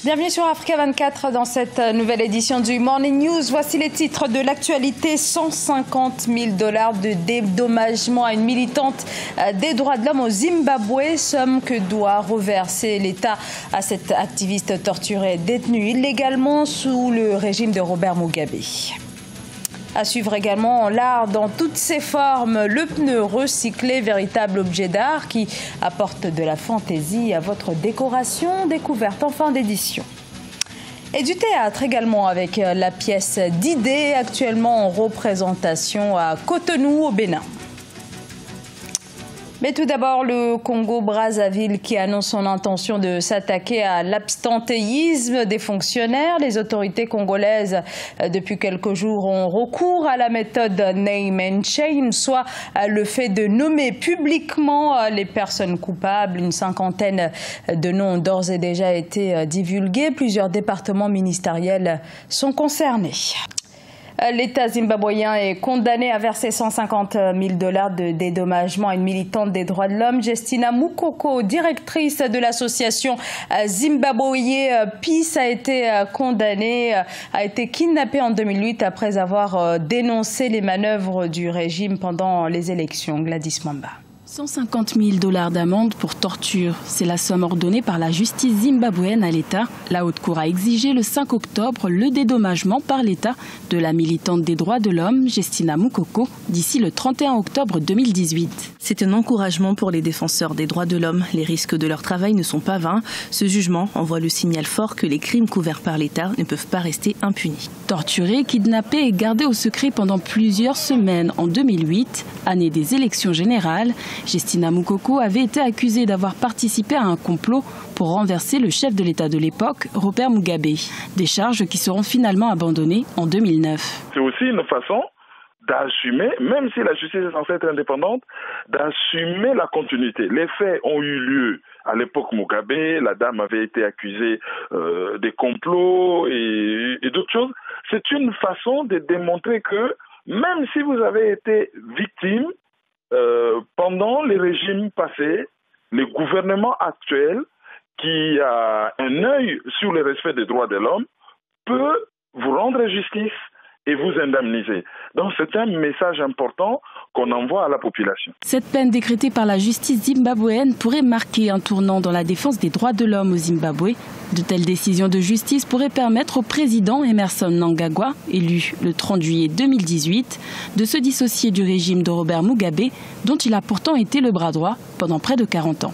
Bienvenue sur Africa 24 dans cette nouvelle édition du Morning News. Voici les titres de l'actualité. 150 000 $ de dédommagement à une militante des droits de l'homme au Zimbabwe, somme que doit reverser l'État à cette activiste torturée détenue illégalement sous le régime de Robert Mugabe. À suivre également l'art dans toutes ses formes, le pneu recyclé, véritable objet d'art qui apporte de la fantaisie à votre décoration, découverte en fin d'édition. Et du théâtre également avec la pièce d'Idée, actuellement en représentation à Cotonou au Bénin. Mais tout d'abord, le Congo-Brazzaville qui annonce son intention de s'attaquer à l'abstentéisme des fonctionnaires. Les autorités congolaises, depuis quelques jours, ont recours à la méthode name and shame, soit le fait de nommer publiquement les personnes coupables. Une cinquantaine de noms ont d'ores et déjà été divulgués. Plusieurs départements ministériels sont concernés. L'État zimbabwéen est condamné à verser 150 000 $ de dédommagement à une militante des droits de l'homme. Justina Mukoko, directrice de l'association Zimbabwe Peace, a été condamnée, a été kidnappée en 2008 après avoir dénoncé les manœuvres du régime pendant les élections. Gladys Mwamba. 150 000 $ d'amende pour torture. C'est la somme ordonnée par la justice zimbabwéenne à l'État. La Haute Cour a exigé le 5 octobre le dédommagement par l'État de la militante des droits de l'homme, Justina Mukoko, d'ici le 31 octobre 2018. C'est un encouragement pour les défenseurs des droits de l'homme. Les risques de leur travail ne sont pas vains. Ce jugement envoie le signal fort que les crimes couverts par l'État ne peuvent pas rester impunis. Torturée, kidnappée et gardée au secret pendant plusieurs semaines en 2008, année des élections générales, Justina Mukoko avait été accusée d'avoir participé à un complot pour renverser le chef de l'État de l'époque, Robert Mugabe. Des charges qui seront finalement abandonnées en 2009. C'est aussi une façon d'assumer, même si la justice est censée être indépendante, d'assumer la continuité. Les faits ont eu lieu à l'époque Mugabe, la dame avait été accusée des complots et d'autres choses. C'est une façon de démontrer que même si vous avez été victime, pendant les régimes passés, le gouvernement actuel, qui a un œil sur le respect des droits de l'homme, peut vous rendre justice et vous indemniser. Donc c'est un message important qu'on envoie à la population. Cette peine décrétée par la justice zimbabwéenne pourrait marquer un tournant dans la défense des droits de l'homme au Zimbabwe. De telles décisions de justice pourraient permettre au président Emmerson Mnangagwa, élu le 30 juillet 2018, de se dissocier du régime de Robert Mugabe, dont il a pourtant été le bras droit pendant près de 40 ans.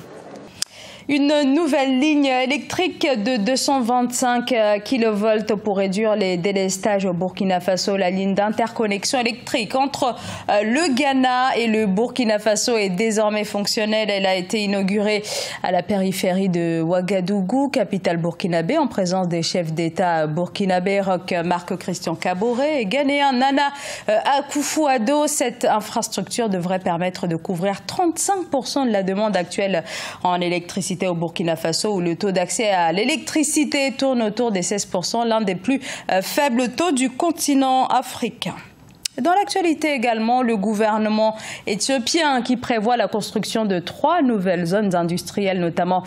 Une nouvelle ligne électrique de 225 kV pour réduire les délestages au Burkina Faso. La ligne d'interconnexion électrique entre le Ghana et le Burkina Faso est désormais fonctionnelle. Elle a été inaugurée à la périphérie de Ouagadougou, capitale burkinabé, en présence des chefs d'État burkinabé, Roch Marc Christian Kaboré et ghanéen Nana Akufo-Addo. Cette infrastructure devrait permettre de couvrir 35% de la demande actuelle en électricité au Burkina Faso, où le taux d'accès à l'électricité tourne autour des 16%, l'un des plus faibles taux du continent africain. Dans l'actualité également, le gouvernement éthiopien qui prévoit la construction de 3 nouvelles zones industrielles, notamment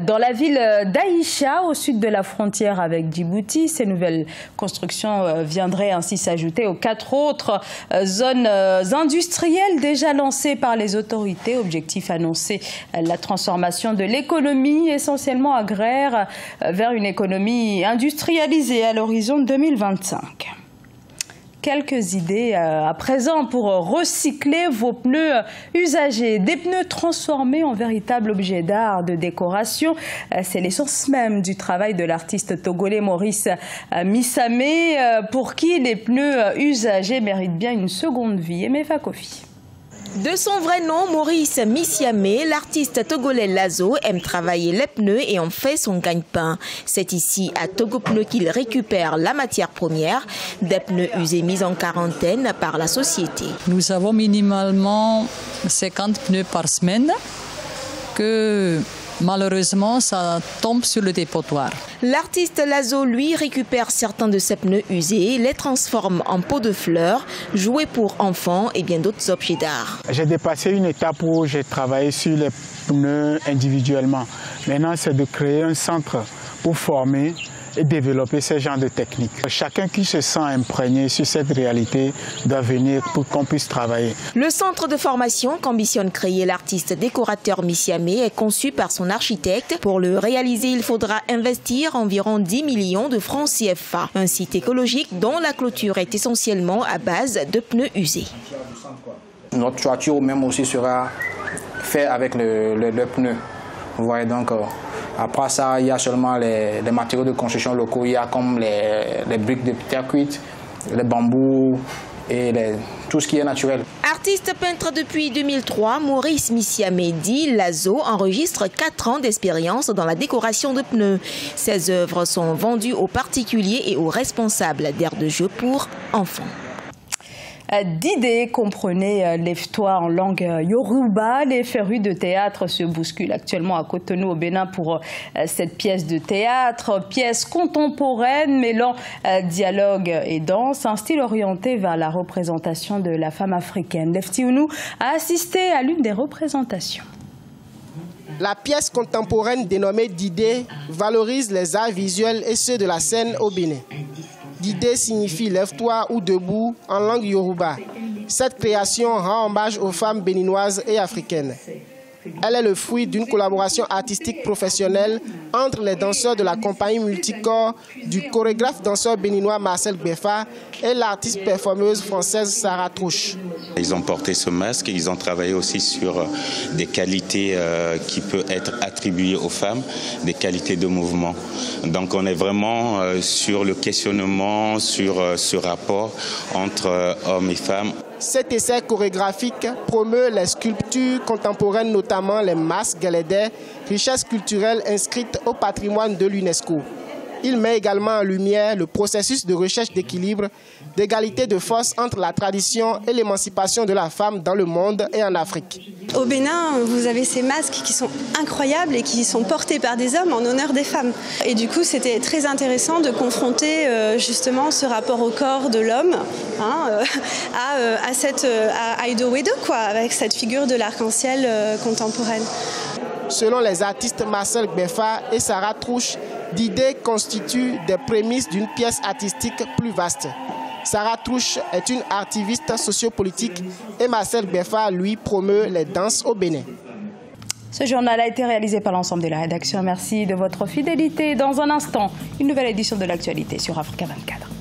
dans la ville d'Aïcha, au sud de la frontière avec Djibouti. Ces nouvelles constructions viendraient ainsi s'ajouter aux 4 autres zones industrielles déjà lancées par les autorités. Objectif annoncé, la transformation de l'économie essentiellement agraire vers une économie industrialisée à l'horizon 2025. Quelques idées à présent pour recycler vos pneus usagés. Des pneus transformés en véritable objet d'art, de décoration. C'est l'essence même du travail de l'artiste togolais Maurice Missamé, pour qui les pneus usagés méritent bien une seconde vie. Emefa Kofi. De son vrai nom, Maurice Missiamé, l'artiste togolais Lazo aime travailler les pneus et en fait son gagne-pain. C'est ici à Togo Pneus qu'il récupère la matière première, des pneus usés mis en quarantaine par la société. Nous avons minimalement 50 pneus par semaine que malheureusement ça tombe sur le dépotoir. L'artiste Lazo, lui, récupère certains de ces pneus usés, les transforme en pots de fleurs, jouets pour enfants et bien d'autres objets d'art. J'ai dépassé une étape où j'ai travaillé sur les pneus individuellement. Maintenant, c'est de créer un centre pour former et développer ce genre de techniques. Chacun qui se sent imprégné sur cette réalité doit venir pour qu'on puisse travailler. Le centre de formation qu'ambitionne créer l'artiste décorateur Missiamé est conçu par son architecte. Pour le réaliser, il faudra investir environ 10 millions de francs CFA. Un site écologique dont la clôture est essentiellement à base de pneus usés. Notre toiture même aussi sera faite avec le pneu. Vous voyez donc. Après ça, il y a seulement les matériaux de construction locaux. Il y a comme les briques de terre cuite, les bambous et tout ce qui est naturel. Artiste peintre depuis 2003, Maurice Missiamé dit Lazo enregistre 4 ans d'expérience dans la décoration de pneus. Ses œuvres sont vendues aux particuliers et aux responsables d'aires de jeu pour enfants. D'idées, comprenez lève-toi en langue yoruba. Les férus de théâtre se bousculent actuellement à Cotonou au Bénin pour cette pièce de théâtre, pièce contemporaine mêlant dialogue et danse, un style orienté vers la représentation de la femme africaine. Lefty Ounou a assisté à l'une des représentations. La pièce contemporaine dénommée Didé valorise les arts visuels et ceux de la scène au Bénin. Didé signifie lève-toi ou debout en langue yoruba. Cette création rend hommage aux femmes béninoises et africaines. Elle est le fruit d'une collaboration artistique professionnelle entre les danseurs de la compagnie multicorps du chorégraphe danseur béninois Marcel Befa et l'artiste performeuse française Sarah Trouche. Ils ont porté ce masque et ils ont travaillé aussi sur des qualités qui peuvent être attribuées aux femmes, des qualités de mouvement. Donc on est vraiment sur le questionnement, sur ce rapport entre hommes et femmes. Cet essai chorégraphique promeut les sculptures contemporaines, notamment les masques galédais, richesse culturelle inscrite au patrimoine de l'UNESCO. Il met également en lumière le processus de recherche d'équilibre, d'égalité de force entre la tradition et l'émancipation de la femme dans le monde et en Afrique. Au Bénin, vous avez ces masques qui sont incroyables et qui sont portés par des hommes en honneur des femmes. Et du coup, c'était très intéressant de confronter justement ce rapport au corps de l'homme à Ido Wedo, quoi, avec cette figure de l'arc-en-ciel contemporaine. Selon les artistes Marcel Befa et Sarah Trouche, Didé constitue des prémices d'une pièce artistique plus vaste. Sarah Trouche est une activiste sociopolitique et Marcel Befa, lui, promeut les danses au Bénin. Ce journal a été réalisé par l'ensemble de la rédaction. Merci de votre fidélité. Dans un instant, une nouvelle édition de l'actualité sur Africa 24.